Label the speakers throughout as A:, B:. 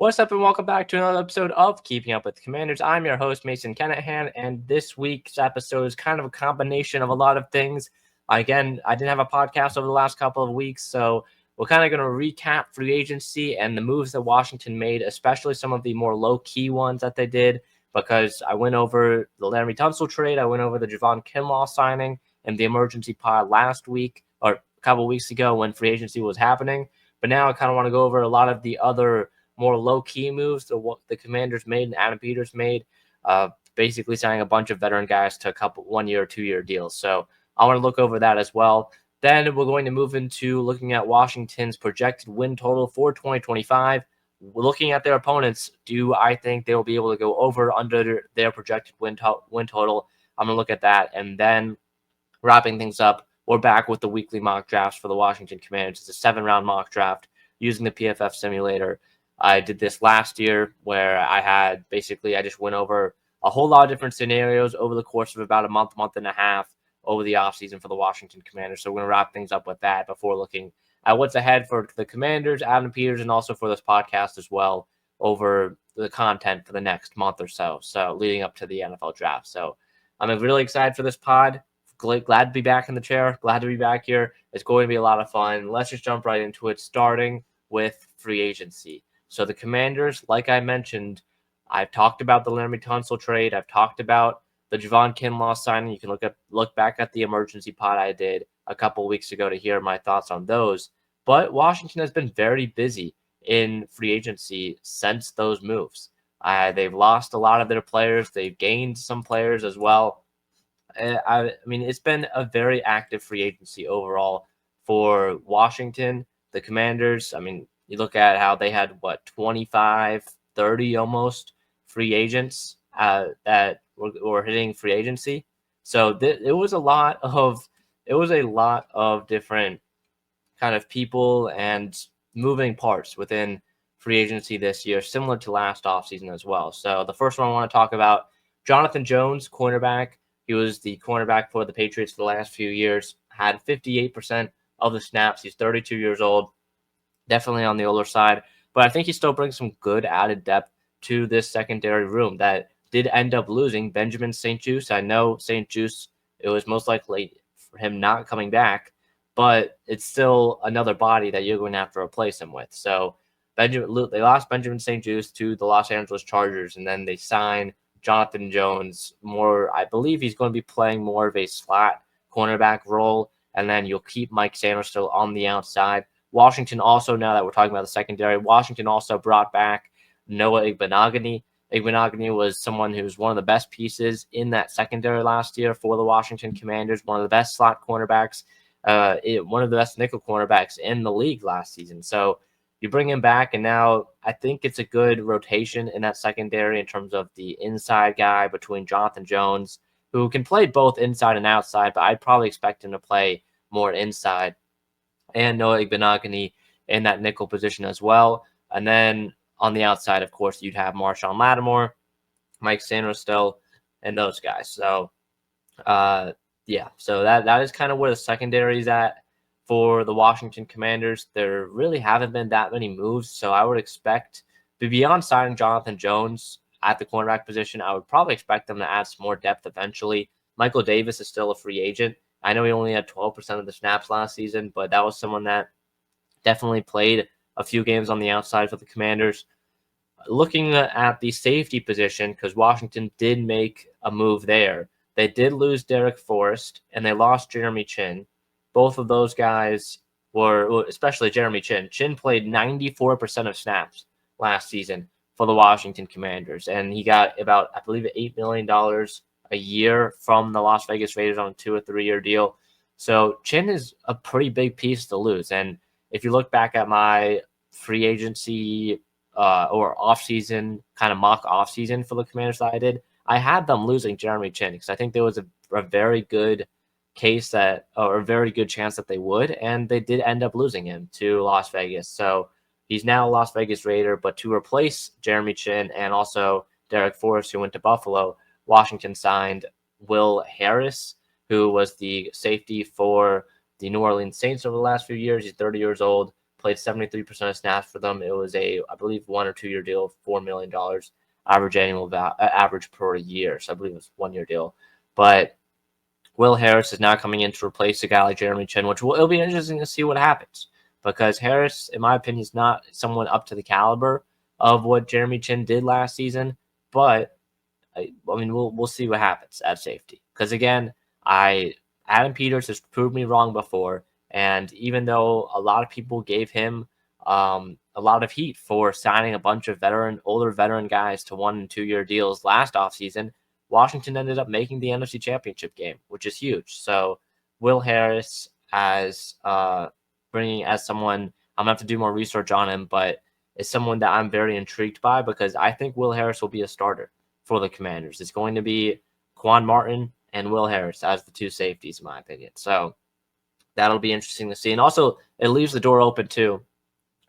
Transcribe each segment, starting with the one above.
A: What's up, and welcome back to another episode of Keeping Up with the Commanders. I'm your host, Mason Kennehan, and this week's episode is kind of a combination of a lot of things. Again, I didn't have a podcast over the last couple of weeks, so we're kind of going to recap free agency and the moves that Washington made, especially some of the more low-key ones that they did, because I went over the Laremy Tunsil trade, I went over the Javon Kinlaw signing, and the emergency pod last week, or a couple of weeks ago when free agency was happening. But now I kind of want to go over a lot of the other more low-key moves that what the Commanders made and Adam Peters made, basically signing a bunch of veteran guys to a couple 1 year or 2 year deals. So I want to look over that as well. Then we're going to move into looking at Washington's projected win total for 2025. Looking at their opponents, do I think they'll be able to go over under their projected win total? I'm going to look at that. And then wrapping things up, we're back with the weekly mock drafts for the Washington Commanders. It's a 7-round mock draft using the PFF simulator. I did this last year where I just went over a whole lot of different scenarios over the course of about a month and a half over the offseason for the Washington Commanders. So we're going to wrap things up with that before looking at what's ahead for the Commanders, Adam Peters, and also for this podcast as well over the content for the next month or so. So leading up to the NFL draft. So I'm really excited for this pod. Glad to be back in the chair. Glad to be back here. It's going to be a lot of fun. Let's just jump right into it, starting with free agency. So the Commanders, like I mentioned, I've talked about the Laremy Tunsil trade. I've talked about the Javon Kinlaw signing. You can look back at the emergency pod I did a couple weeks ago to hear my thoughts on those. But Washington has been very busy in free agency since those moves. They've lost a lot of their players. They've gained some players as well. I mean, it's been a very active free agency overall for Washington. The Commanders, I mean, you look at how they had, 25, 30 almost free agents that were hitting free agency. So it was a lot of different kind of people and moving parts within free agency this year, similar to last offseason as well. So the first one I want to talk about, Jonathan Jones, cornerback. He was the cornerback for the Patriots for the last few years, had 58% of the snaps. He's 32 years old, definitely on the older side, but I think he still brings some good added depth to this secondary room that did end up losing Benjamin St-Juste. I know St-Juste, it was most likely for him not coming back, but it's still another body that you're going to have to replace him with. So they lost Benjamin St-Juste to the Los Angeles Chargers, and then they signed Jonathan Jones. I believe he's going to be playing more of a slot cornerback role, and then you'll keep Mike Sanders still on the outside. Washington also, now that we're talking about the secondary, Washington also brought back Noah Igbenogany. Igbenogany was someone who was one of the best pieces in that secondary last year for the Washington Commanders, one of the best slot cornerbacks, one of the best nickel cornerbacks in the league last season. So you bring him back, and now I think it's a good rotation in that secondary in terms of the inside guy between Jonathan Jones, who can play both inside and outside, but I'd probably expect him to play more inside, and Noah Igbenogany in that nickel position as well. And then on the outside, of course, you'd have Marshawn Lattimore, Mike Sanders still, and those guys. So, so that is kind of where the secondary is at for the Washington Commanders. There really haven't been that many moves, so I would expect, beyond signing Jonathan Jones at the cornerback position, I would probably expect them to add some more depth eventually. Michael Davis is still a free agent. I know he only had 12% of the snaps last season, but that was someone that definitely played a few games on the outside for the Commanders. Looking at the safety position, because Washington did make a move there, they did lose Derek Forrest, and they lost Jeremy Chin. Both of those guys especially Jeremy Chin. Chin played 94% of snaps last season for the Washington Commanders, and he got about, I believe, $8 million a year from the Las Vegas Raiders on a 2 or 3 year deal. So Chin is a pretty big piece to lose. And if you look back at my free agency or offseason, kind of mock offseason for the Commanders that I did, I had them losing Jeremy Chin because I think there was a very good case or a very good chance that they would, and they did end up losing him to Las Vegas. So he's now a Las Vegas Raider, but to replace Jeremy Chin and also Derek Forrest, who went to Buffalo, Washington signed Will Harris, who was the safety for the New Orleans Saints over the last few years. He's 30 years old, played 73% of snaps for them. It was I believe, 1 or 2 year deal, $4 million average per year. So I believe it was 1 year deal. But Will Harris is now coming in to replace a guy like Jeremy Chin, which it'll be interesting to see what happens, because Harris, in my opinion, is not someone up to the caliber of what Jeremy Chin did last season. But I mean, we'll see what happens at safety, because again, Adam Peters has proved me wrong before, and even though a lot of people gave him a lot of heat for signing a bunch of older veteran guys to 1 and 2 year deals last offseason, Washington ended up making the NFC Championship game, which is huge. So Will Harris, as someone, I'm gonna have to do more research on him, but is someone that I'm very intrigued by, because I think Will Harris will be a starter for the Commanders. It's going to be Quan Martin and Will Harris as the two safeties, in my opinion. So that'll be interesting to see. And also, it leaves the door open too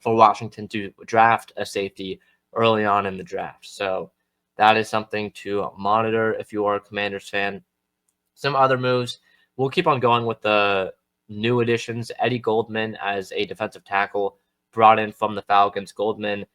A: for Washington to draft a safety early on in the draft. So that is something to monitor if you are a Commanders fan. Some other moves. We'll keep on going with the new additions. Eddie Goldman as a defensive tackle, brought in from the Falcons. Goldman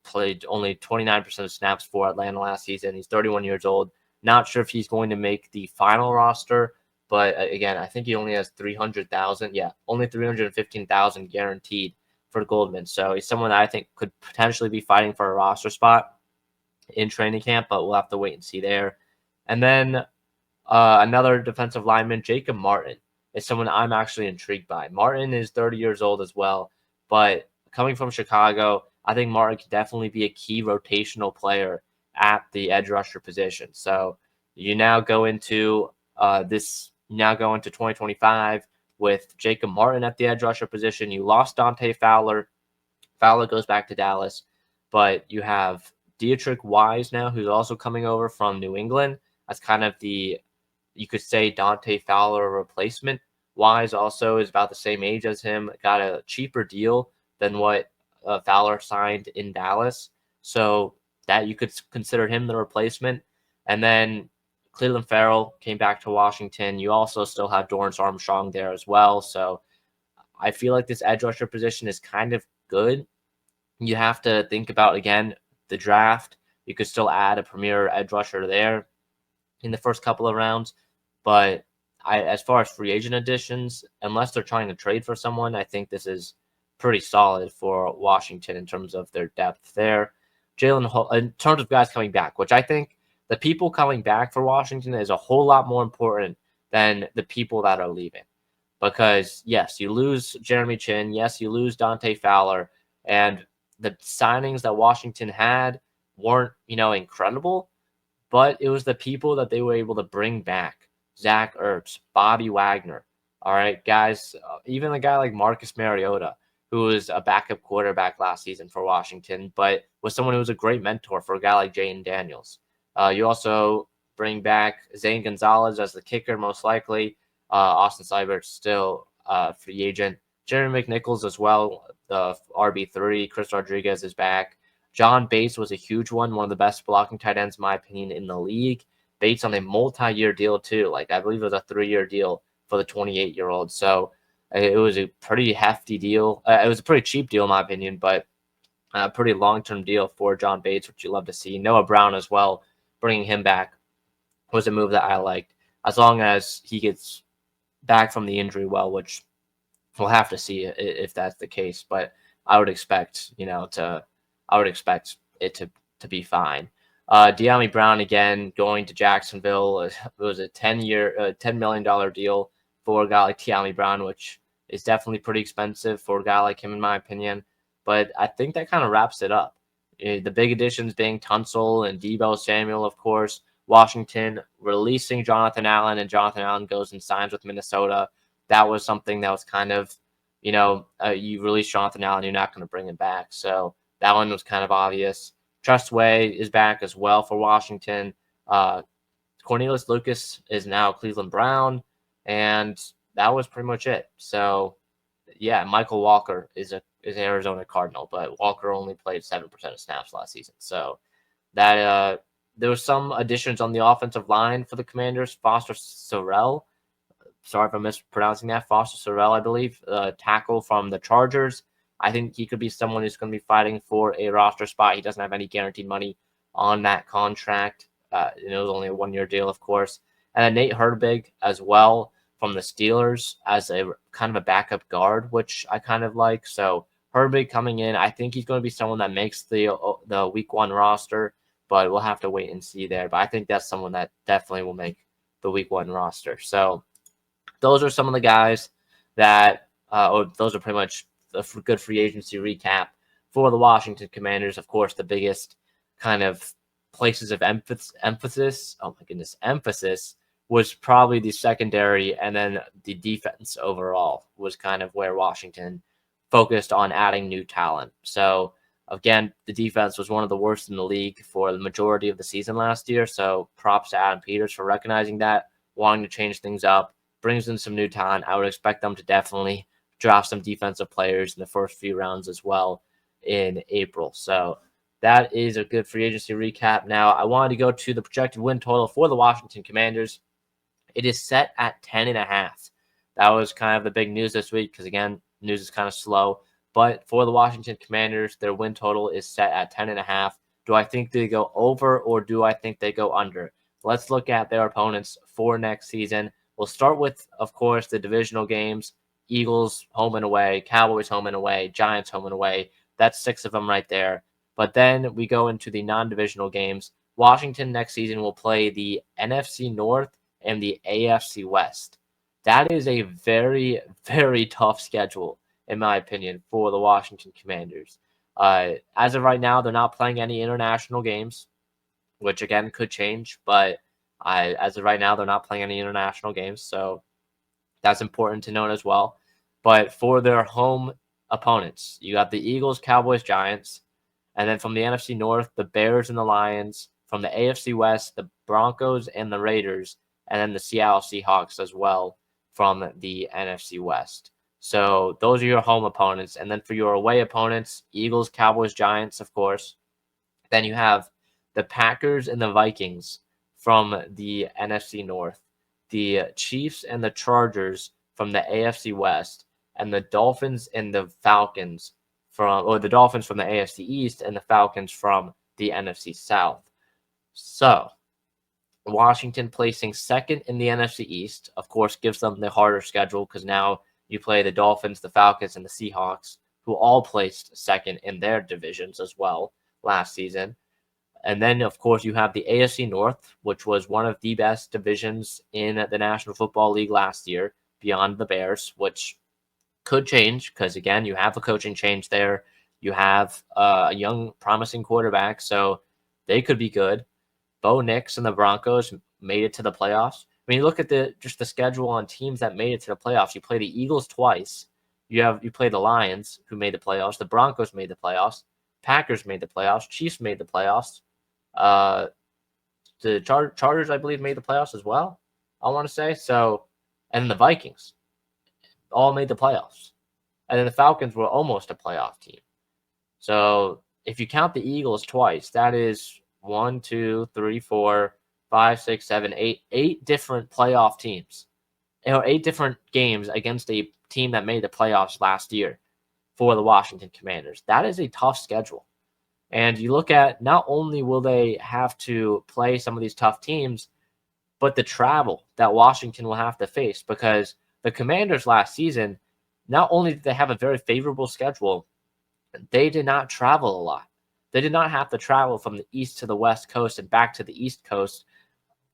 A: played only 29% of snaps for Atlanta last season. He's 31 years old. Not sure if he's going to make the final roster, but again, I think he only has 300,000. Yeah, only 315,000 guaranteed for Goldman. So he's someone that I think could potentially be fighting for a roster spot in training camp, but we'll have to wait and see there. And then another defensive lineman, Jacob Martin, is someone I'm actually intrigued by. Martin is 30 years old as well, but coming from Chicago, I think Martin could definitely be a key rotational player at the edge rusher position. So you now go into 2025 with Jacob Martin at the edge rusher position. You lost Dante Fowler. Fowler goes back to Dallas, but you have Dietrich Wise now, who's also coming over from New England. That's kind of you could say, Dante Fowler replacement. Wise also is about the same age as him, got a cheaper deal than what Fowler signed in Dallas. So that you could consider him the replacement. And then Cleveland Farrell came back to Washington. You also still have Dorrance Armstrong there as well. So I feel like this edge rusher position is kind of good. You have to think about, again, the draft. You could still add a premier edge rusher there in the first couple of rounds. But as far as free agent additions, unless they're trying to trade for someone, I think this is pretty solid for Washington in terms of their depth there. In terms of guys coming back, which I think the people coming back for Washington is a whole lot more important than the people that are leaving. Because, yes, you lose Jeremy Chin. Yes, you lose Dante Fowler. And the signings that Washington had weren't, incredible. But it was the people that they were able to bring back. Zach Ertz, Bobby Wagner. All right, guys, even a guy like Marcus Mariota, who was a backup quarterback last season for Washington, but was someone who was a great mentor for a guy like Jaden Daniels. You also bring back Zane Gonzalez as the kicker, most likely. Austin Seibert's still free agent. Jeremy McNichols as well, the RB3. Chris Rodriguez is back. John Bates was a huge one of the best blocking tight ends, in my opinion, in the league. Bates on a multi-year deal too. I believe it was a 3-year deal for the 28-year-old. So it was a pretty hefty deal. It was a pretty cheap deal, in my opinion, but a pretty long-term deal for John Bates, which you love to see. Noah Brown as well, bringing him back was a move that I liked, as long as he gets back from the injury well, which we'll have to see if that's the case. But I would expect, it to be fine. De'Ami Brown again going to Jacksonville. It was a $10 million deal for a guy like De'Ami Brown, which is definitely pretty expensive for a guy like him, in my opinion. But I think that kind of wraps it up. The big additions being Tunsil and Deebo Samuel, of course. Washington releasing Jonathan Allen, and Jonathan Allen goes and signs with Minnesota. That was something that was kind of, you release Jonathan Allen, you're not going to bring him back. So that one was kind of obvious. Trustway is back as well for Washington. Cornelius Lucas is now Cleveland Brown, and that was pretty much it. So, yeah, Michael Walker is an Arizona Cardinal, but Walker only played 7% of snaps last season. So that there were some additions on the offensive line for the Commanders. Foster Sorrell, sorry if I'm mispronouncing that. Foster Sorrell, I believe, tackle from the Chargers, I think he could be someone who's going to be fighting for a roster spot. He doesn't have any guaranteed money on that contract. It was only a 1-year deal, of course. And then Nate Herbig as well from the Steelers as a kind of a backup guard, which I kind of like. So Herbig coming in, I think he's going to be someone that makes the week 1 roster, but we'll have to wait and see there. But I think that's someone that definitely will make the week 1 roster. So those are some of the guys that, those are pretty much a good free agency recap for the Washington Commanders. Of course, the biggest kind of places of emphasis was probably the secondary, and then the defense overall was kind of where Washington focused on adding new talent. So again, the defense was one of the worst in the league for the majority of the season last year. So props to Adam Peters for recognizing that, wanting to change things up, brings in some new talent. I would expect them to definitely draft some defensive players in the first few rounds as well in April. So that is a good free agency recap. Now, I wanted to go to the projected win total for the Washington Commanders. It is set at 10.5. That was kind of the big news this week because, again, news is kind of slow. But for the Washington Commanders, their win total is set at 10.5. Do I think they go over or do I think they go under? Let's look at their opponents for next season. We'll start with, of course, the divisional games. Eagles home and away, Cowboys home and away, Giants home and away. That's 6 of them right there. But then we go into the non-divisional games. Washington next season will play the NFC North and the AFC West. That is a very, very tough schedule, in my opinion, for the Washington Commanders. As of right now, they're not playing any international games, which, again, could change. But as of right now, they're not playing any international games, so that's important to note as well. But for their home opponents, you got the Eagles, Cowboys, Giants. And then from the NFC North, the Bears and the Lions. From the AFC West, the Broncos and the Raiders. And then the Seattle Seahawks as well from the NFC West. So those are your home opponents. And then for your away opponents, Eagles, Cowboys, Giants, of course. Then you have the Packers and the Vikings from the NFC North, the Chiefs and the Chargers from the AFC West, and the Dolphins and the Falcons the Dolphins from the AFC East and the Falcons from the NFC South. So Washington placing second in the NFC East, of course, gives them the harder schedule because now you play the Dolphins, the Falcons, and the Seahawks, who all placed second in their divisions as well last season. And then, of course, you have the AFC North, which was one of the best divisions in the National Football League last year, beyond the Bears, which could change because, again, you have a coaching change there. You have a young, promising quarterback, so they could be good. Bo Nix and the Broncos made it to the playoffs. When you look at the schedule on teams that made it to the playoffs, you play the Eagles twice. You play the Lions, who made the playoffs. The Broncos made the playoffs. Packers made the playoffs. Chiefs made the playoffs. The Chargers, I believe, made the playoffs as well, I want to say. So, and then the Vikings all made the playoffs. And then the Falcons were almost a playoff team. So if you count the Eagles twice, that is 1, 2, 3, 4, 5, 6, 7, 8, 8 different playoff teams. 8 different games against a team that made the playoffs last year for the Washington Commanders. That is a tough schedule. And you look at, not only will they have to play some of these tough teams, but the travel that Washington will have to face, because the Commanders last season, not only did they have a very favorable schedule, they did not travel a lot. They did not have to travel from the east to the west coast and back to the east coast.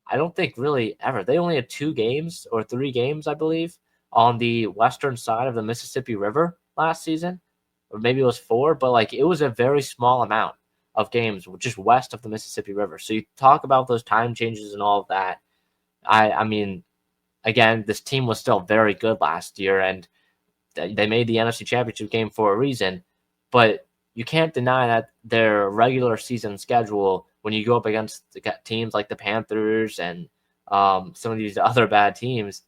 A: I don't think really ever. They only had 2 games or 3 games, I believe, on the western side of the Mississippi River last season. Or maybe it was 4, but it was a very small amount of games just west of the Mississippi River. So you talk about those time changes and all of that. I mean, again, this team was still very good last year, and they made the NFC Championship game for a reason. But you can't deny that their regular season schedule, when you go up against teams like the Panthers and some of these other bad teams,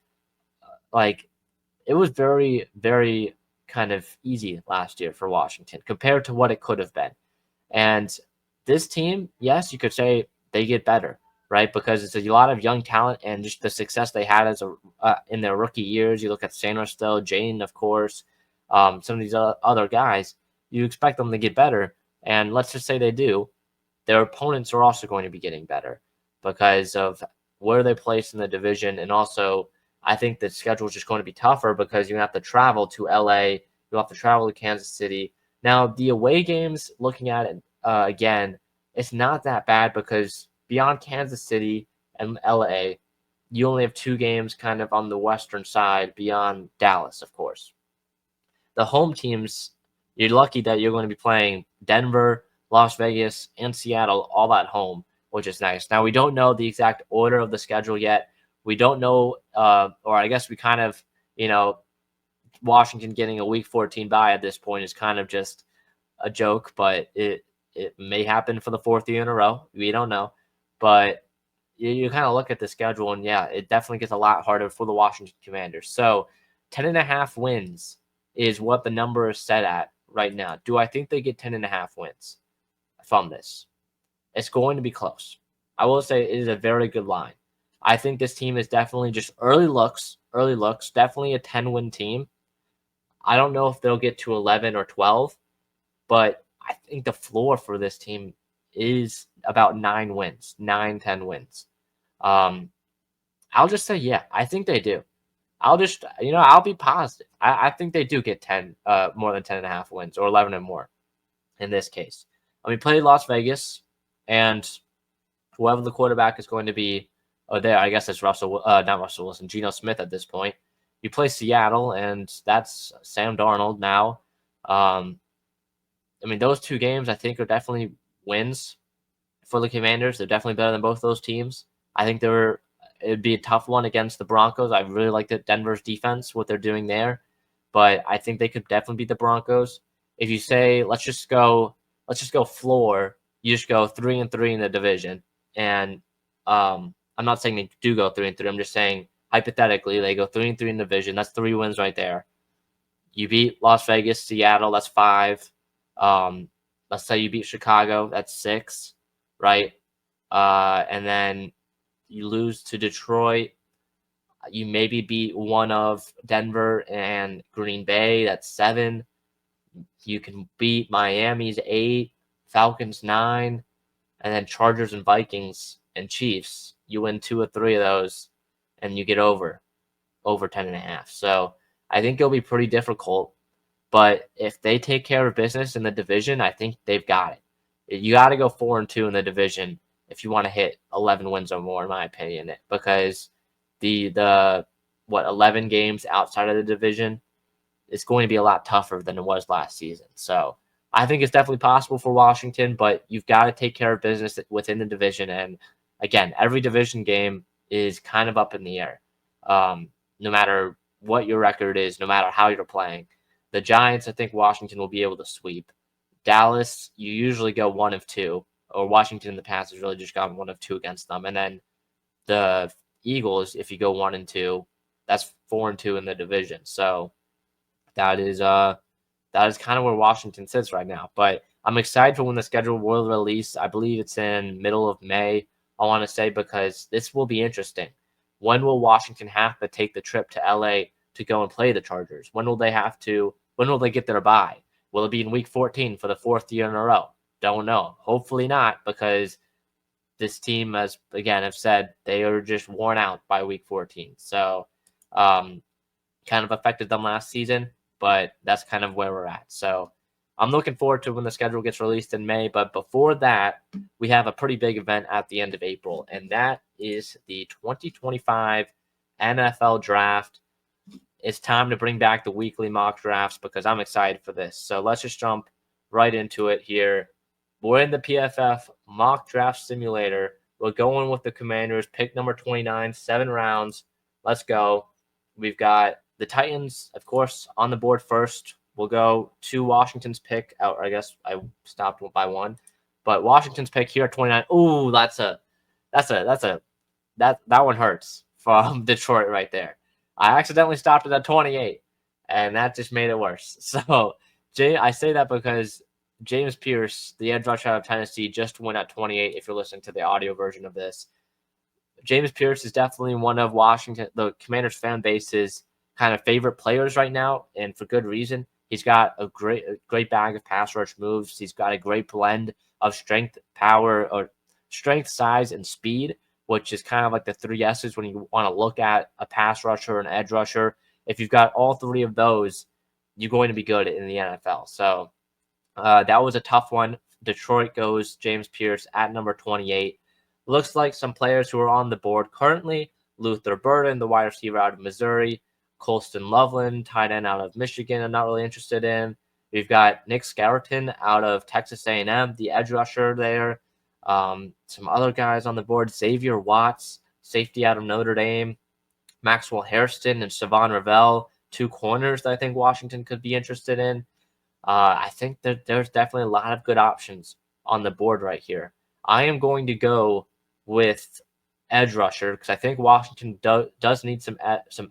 A: it was very, very kind of easy last year for Washington compared to what it could have been. And this team, yes, you could say they get better, right? Because it's a lot of young talent and just the success they had in their rookie years. You look at Sainristil, Jane, of course, some of these other guys, you expect them to get better. And let's just say they do. Their opponents are also going to be getting better because of where they place in the division. And also, I think the schedule is just going to be tougher because you have to travel to LA, you'll have to travel to Kansas City. Now, the away games, looking at it again, it's not that bad because beyond Kansas City and LA, you only have 2 games kind of on the western side beyond Dallas, of course. The home teams, you're lucky that you're going to be playing Denver, Las Vegas, and Seattle all at home, which is nice. Now, we don't know the exact order of the schedule yet. We don't know, or I guess we kind of, Washington getting a Week 14 bye at this point is kind of just a joke, but it may happen for the 4th year in a row. We don't know. But you kind of look at the schedule, and yeah, it definitely gets a lot harder for the Washington Commanders. So 10.5 wins is what the number is set at right now. Do I think they get 10.5 wins from this? It's going to be close. I will say it is a very good line. I think this team is definitely just early looks, definitely a 10-win team. I don't know if they'll get to 11 or 12, but I think the floor for this team is about 9 wins, 10 wins. I'll just say, yeah, I think they do. I'll just, I'll be positive. I think they do get 10, more than 10.5 wins or 11 and more in this case. We play Las Vegas, and whoever the quarterback is going to be, there, I guess it's not Russell Wilson, Geno Smith at this point. You play Seattle, and that's Sam Darnold now. Those 2 games I think are definitely wins for the Commanders. They're definitely better than both those teams. I think it'd be a tough one against the Broncos. I really like Denver's defense, what they're doing there, but I think they could definitely beat the Broncos. If you say let's just go floor, you just go 3-3 in the division, and I'm not saying they do go 3-3. I'm just saying hypothetically they go 3-3 in the division. That's 3 wins right there. You beat Las Vegas, Seattle. That's 5. Let's say you beat Chicago. That's 6, right? And then you lose to Detroit. You maybe beat one of Denver and Green Bay. That's 7. You can beat Miami's 8, Falcons 9, and then Chargers and Vikings and Chiefs. You win 2 or 3 of those, and you get over 10.5. So I think it'll be pretty difficult. But if they take care of business in the division, I think they've got it. You got to go 4-2 in the division if you want to hit 11 wins or more, in my opinion, because the 11 games outside of the division is going to be a lot tougher than it was last season. So I think it's definitely possible for Washington, but you've got to take care of business within the division. And again, every division game is kind of up in the air, no matter what your record is, no matter how you're playing. The Giants, I think Washington will be able to sweep. Dallas, you usually go 1 of 2, or Washington in the past has really just gone 1 of 2 against them. And then the Eagles, if you go 1-2, that's 4-2 in the division. So that is kind of where Washington sits right now. But I'm excited for when the schedule will release. I believe it's in middle of May, I want to say, because this will be interesting. When will Washington have to take the trip to LA to go and play the Chargers? When will they get their bye? Will it be in Week 14 for the 4th year in a row? Don't know. Hopefully not, because this team, as again I've said, they are just worn out by Week 14. So kind of affected them last season, but that's kind of where we're at. So I'm looking forward to when the schedule gets released in May. But before that, we have a pretty big event at the end of April, and that is the 2025 NFL Draft. It's time to bring back the weekly mock drafts because I'm excited for this. So let's just jump right into it here. We're in the PFF mock draft simulator. We're going with the Commanders, pick number 29, 7 rounds. Let's go. We've got the Titans, of course, on the board first. We'll go to Washington's pick. I guess I stopped by 1, but Washington's pick here at 29. Ooh, that one hurts from Detroit right there. I accidentally stopped it at 28, and that just made it worse. So, I say that because James Pierce, the edge rusher out of Tennessee, just went at 28. If you're listening to the audio version of this, James Pierce is definitely one of the Commanders fan base's kind of favorite players right now, and for good reason. He's got a great bag of pass rush moves. He's got a great blend of strength, power, or strength, size, and speed, which is kind of like the three S's when you want to look at a pass rusher, an edge rusher. If you've got all three of those, you're going to be good in the NFL. So that was a tough one. Detroit goes James Pierce at number 28. Looks like some players who are on the board currently: Luther Burden, the wide receiver out of Missouri; Colston Loveland, tight end out of Michigan, I'm not really interested in. We've got Nick Skeleton out of Texas A&M, the edge rusher there. Some other guys on the board: Xavier Watts, safety out of Notre Dame; Maxwell Hairston and Savon Ravel, two corners that I think Washington could be interested in. I think that there's definitely a lot of good options on the board right here. I am going to go with edge rusher because I think Washington does need some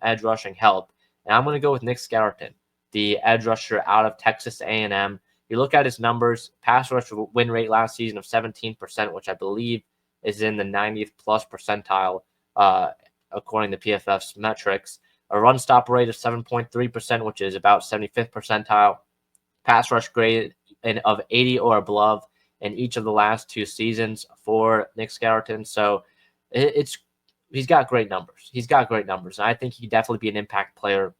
A: edge rushing help, and I'm going to go with Nick Skeleton, the edge rusher out of Texas A&M. You look at his numbers: pass rush win rate last season of 17%, which I believe is in the 90th plus percentile, according to PFF's metrics. A run stop rate of 7.3%, which is about 75th percentile. Pass rush grade of 80 or above in each of the last two seasons for Nick Skeleton. So he's got great numbers. He's got great numbers. And I think he could definitely be an impact player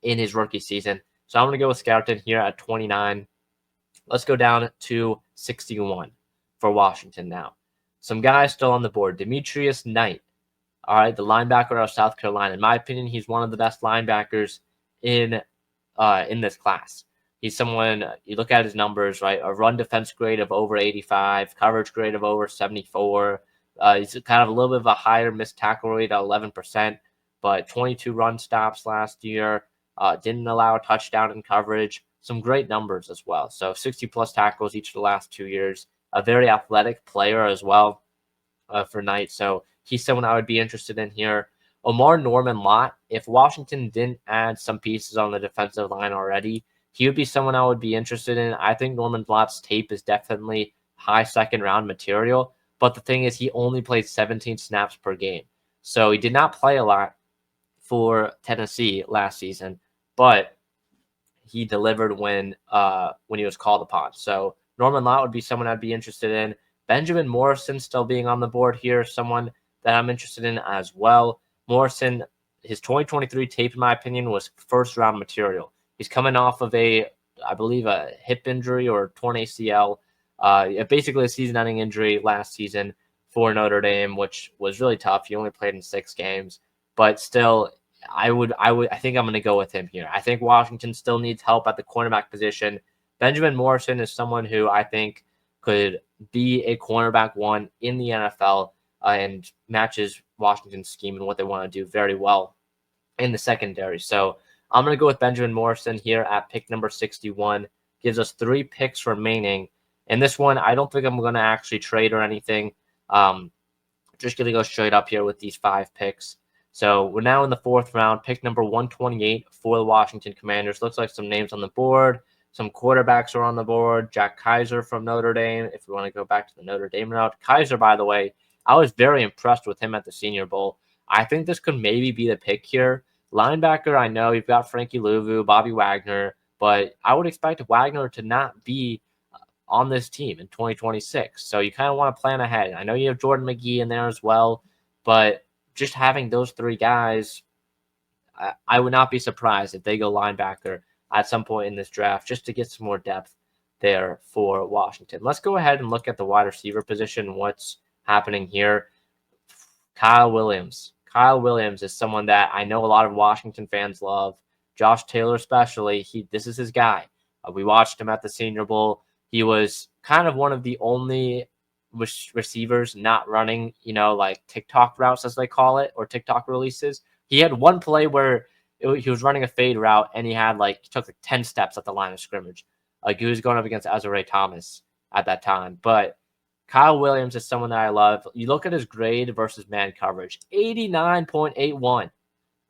A: in his rookie season. So I'm going to go with Skeleton here at 29. Let's go down to 61 for Washington now. Some guys still on the board. Demetrius Knight, all right, the linebacker out of South Carolina. In my opinion, he's one of the best linebackers in this class. He's someone, you look at his numbers, right? A run defense grade of over 85, coverage grade of over 74. He's kind of a little bit of a higher missed tackle rate at 11%, but 22 run stops last year. Didn't allow a touchdown in coverage. Some great numbers as well. So 60-plus tackles each of the last 2 years. A very athletic player as well for Knight. So he's someone I would be interested in here. Omar Norman Lott, if Washington didn't add some pieces on the defensive line already, he would be someone I would be interested in. I think Norman Lott's tape is definitely high second-round material, but the thing is he only played 17 snaps per game. So he did not play a lot for Tennessee last season, but he delivered when he was called upon. So Norman Lott would be someone I'd be interested in. Benjamin Morrison still being on the board here, someone that I'm interested in as well. Morrison, his 2023 tape, in my opinion, was first-round material. He's coming off of I believe, a hip injury or torn ACL, basically a season-ending injury last season for Notre Dame, which was really tough. He only played in 6 games, but still, I think I'm going to go with him here. I think Washington still needs help at the cornerback position. Benjamin Morrison is someone who I think could be a cornerback one in the NFL and matches Washington's scheme and what they want to do very well in the secondary. So I'm going to go with Benjamin Morrison here at pick number 61. Gives us 3 picks remaining. And this one, I don't think I'm going to actually trade or anything. Just going to go straight up here with these 5 picks. So we're now in the 4th round, pick number 128 for the Washington Commanders. Looks like some names on the board. Some quarterbacks are on the board. Jack Kaiser from Notre Dame, if we want to go back to the Notre Dame route. Kaiser, by the way, I was very impressed with him at the Senior Bowl. I think this could maybe be the pick here. Linebacker, I know you've got Frankie Louvu, Bobby Wagner, but I would expect Wagner to not be on this team in 2026. So you kind of want to plan ahead. I know you have Jordan McGee in there as well, but just having those 3 guys, I would not be surprised if they go linebacker at some point in this draft just to get some more depth there for Washington. Let's go ahead and look at the wide receiver position, what's happening here. Kyle Williams. Kyle Williams is someone that I know a lot of Washington fans love. Josh Taylor especially. This is his guy. We watched him at the Senior Bowl. He was kind of one of the only receivers not running, like TikTok routes, as they call it, or TikTok releases. He had one play where he was running a fade route, and he took 10 steps at the line of scrimmage. He was going up against Azure Thomas at that time. But Kyle Williams is someone that I love. You look at his grade versus man coverage, 89.81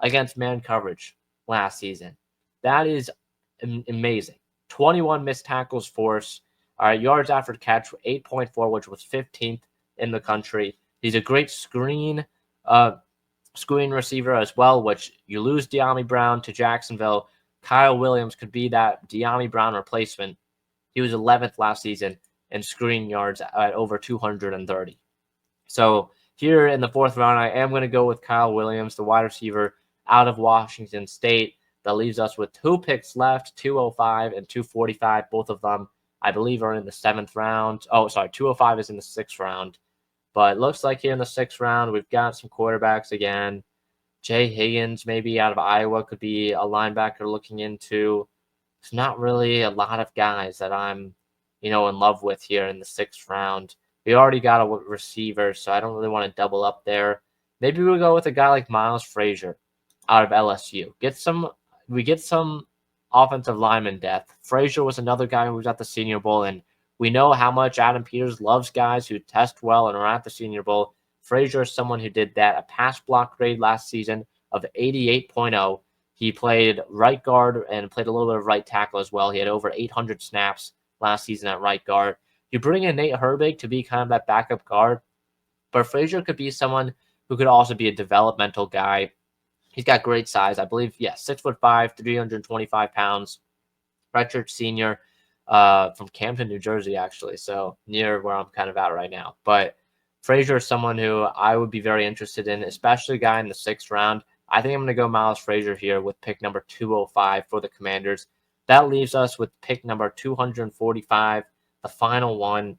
A: against man coverage last season. That is amazing. 21 missed tackles force. All right, yards after catch, 8.4, which was 15th in the country. He's a great screen receiver as well, which you lose De'Ami Brown to Jacksonville. Kyle Williams could be that De'Ami Brown replacement. He was 11th last season in screen yards at over 230. So here in the 4th round, I am going to go with Kyle Williams, the wide receiver out of Washington State. That leaves us with 2 picks left, 205 and 245. Both of them, I believe, are in the 7th round. Oh, sorry, 205 is in the 6th round. But it looks like here in the 6th round, we've got some quarterbacks again. Jay Higgins, maybe out of Iowa, could be a linebacker looking into. It's not really a lot of guys that I'm, in love with here in the 6th round. We already got a receiver, so I don't really want to double up there. Maybe we'll go with a guy like Miles Frazier out of LSU. We get some offensive lineman depth. Frazier was another guy who was at the Senior Bowl, and we know how much Adam Peters loves guys who test well and are at the Senior Bowl. Frazier is someone who did that. A pass block grade last season of 88.0. He played right guard and played a little bit of right tackle as well. He had over 800 snaps last season at right guard. You bring in Nate Herbig to be kind of that backup guard, but Frazier could be someone who could also be a developmental guy. He's got great size. I believe, 6'5", 325 pounds. Redshirt senior from Camden, New Jersey, actually. So near where I'm kind of at right now. But Frazier is someone who I would be very interested in, especially a guy in the 6th round. I think I'm going to go Miles Frazier here with pick number 205 for the Commanders. That leaves us with pick number 245, the final one.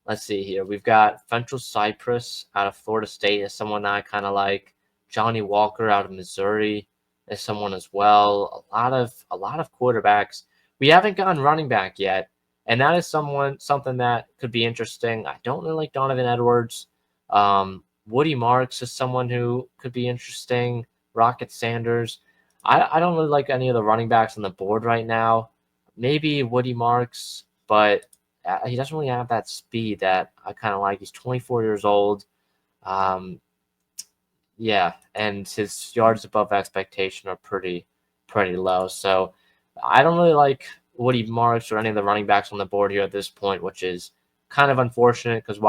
A: Let's see here. We've got Fentrell Cypress out of Florida State is someone that I kind of like. Johnny Walker out of Missouri is someone as well. A lot of quarterbacks. We haven't gotten running back yet, and that is something that could be interesting. I don't really like Donovan Edwards. Woody Marks is someone who could be interesting. Rocket Sanders. I don't really like any of the running backs on the board right now. Maybe Woody Marks, but he doesn't really have that speed that I kind of like. He's 24 years old. And his yards above expectation are pretty low. So I don't really like Woody Marks or any of the running backs on the board here at this point, which is kind of unfortunate because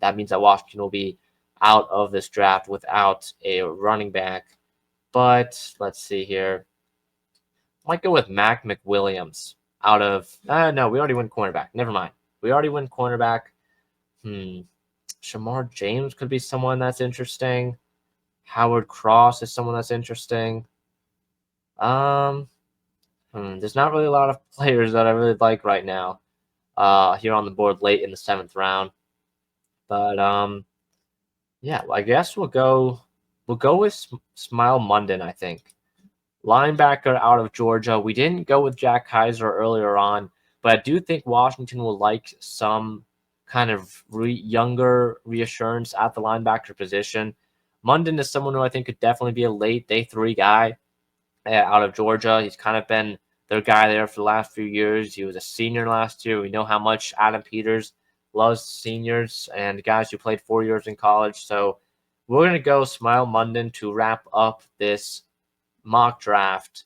A: that means that Washington will be out of this draft without a running back. But let's see here. I might go with Mac McWilliams out of no, we already went cornerback. Never mind. We already went cornerback. Shamar James could be someone that's interesting. Howard Cross is someone that's interesting. There's not really a lot of players that I really like right now here on the board late in the 7th round. But I guess we'll go with Smile Munden, I think. Linebacker out of Georgia. We didn't go with Jack Kaiser earlier on, but I do think Washington will like some kind of younger reassurance at the linebacker position. Munden is someone who I think could definitely be a late day 3 guy out of Georgia. He's kind of been their guy there for the last few years. He was a senior last year. We know how much Adam Peters loves seniors and guys who played 4 years in college. So we're going to go Smile Munden to wrap up this mock draft.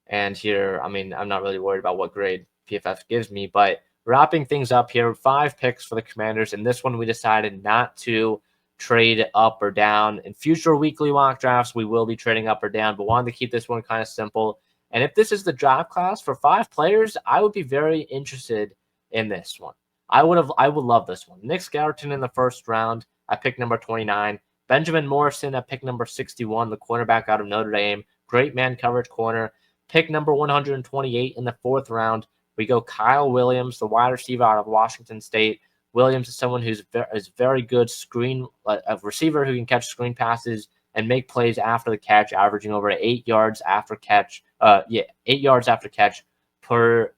A: And here, I'm not really worried about what grade PFF gives me, but wrapping things up here, 5 picks for the Commanders. In this one, we decided not to trade up or down. In future weekly mock drafts, we will be trading up or down, but wanted to keep this one kind of simple. And if this is the draft class for 5 players, I would be very interested in this one. I would love this one. Nick Skelton in the 1st round at pick number 29. Benjamin Morrison at pick number 61, the cornerback out of Notre Dame. Great man coverage corner. Pick number 128 in the 4th round. We go Kyle Williams, the wide receiver out of Washington State. Williams is someone who's very good a receiver who can catch screen passes and make plays after the catch, averaging over 8 yards after catch. 8 yards after catch per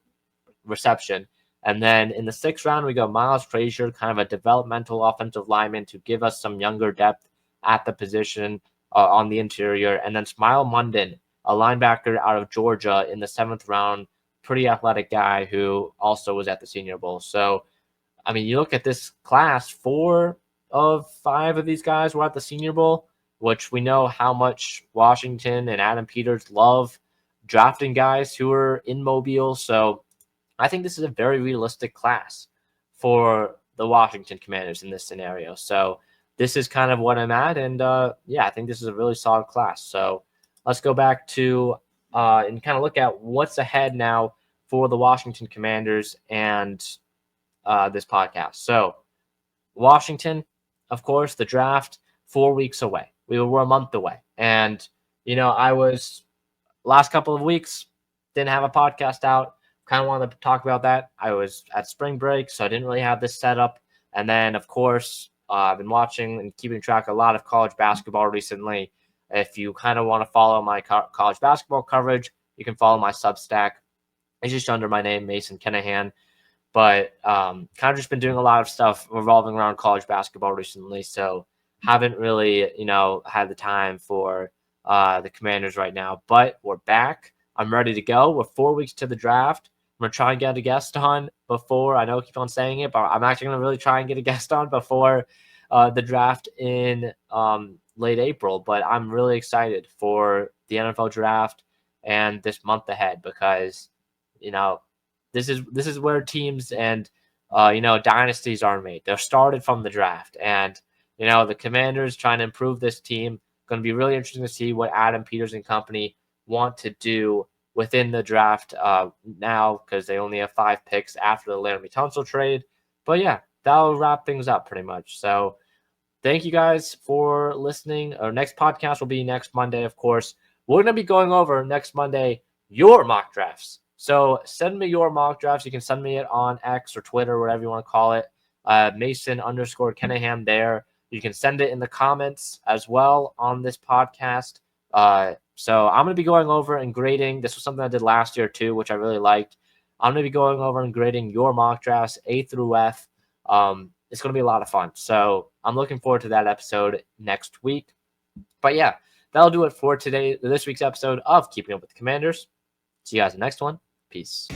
A: reception. And then in the 6th round, we go Miles Frazier, kind of a developmental offensive lineman to give us some younger depth at the position on the interior. And then Smile Munden, a linebacker out of Georgia in the 7th round, pretty athletic guy who also was at the Senior Bowl. So, you look at this class, 4 of 5 of these guys were at the Senior Bowl, which we know how much Washington and Adam Peters love drafting guys who are in Mobile. So I think this is a very realistic class for the Washington Commanders in this scenario. So this is kind of what I'm at. And I think this is a really solid class. So let's go back to and kind of look at what's ahead now for the Washington Commanders and this podcast. So, Washington, of course, the draft 4 weeks away. We were a month away. And, I was last couple of weeks, didn't have a podcast out. Kind of wanted to talk about that. I was at spring break, so I didn't really have this set up. And then, of course, I've been watching and keeping track of a lot of college basketball recently. If you kind of want to follow my college basketball coverage, you can follow my Substack. It's just under my name, Mason Kenahan. But kind of just been doing a lot of stuff revolving around college basketball recently. So haven't really, had the time for the Commanders right now. But we're back. I'm ready to go. We're 4 weeks to the draft. I'm going to try and get a guest on before. I know I keep on saying it, but I'm actually going to really try and get a guest on before the draft in late April. But I'm really excited for the NFL draft and this month ahead because, this is where teams and dynasties are made. They're started from the draft, and the Commanders trying to improve this team. Going to be really interesting to see what Adam Peters and company want to do within the draft now because they only have 5 picks after the Laramie Tunsil trade. But yeah, that'll wrap things up pretty much. So thank you guys for listening. Our next podcast will be next Monday, of course. We're going to be going over next Monday your mock drafts. So send me your mock drafts. You can send me it on X or Twitter, whatever you want to call it. Mason_Kenahan there. You can send it in the comments as well on this podcast. So I'm going to be going over and grading. This was something I did last year too, which I really liked. I'm going to be going over and grading your mock drafts A through F. It's going to be a lot of fun. So I'm looking forward to that episode next week. But yeah, that'll do it for this week's episode of Keeping Up with the Commanders. See you guys in the next one. Peace.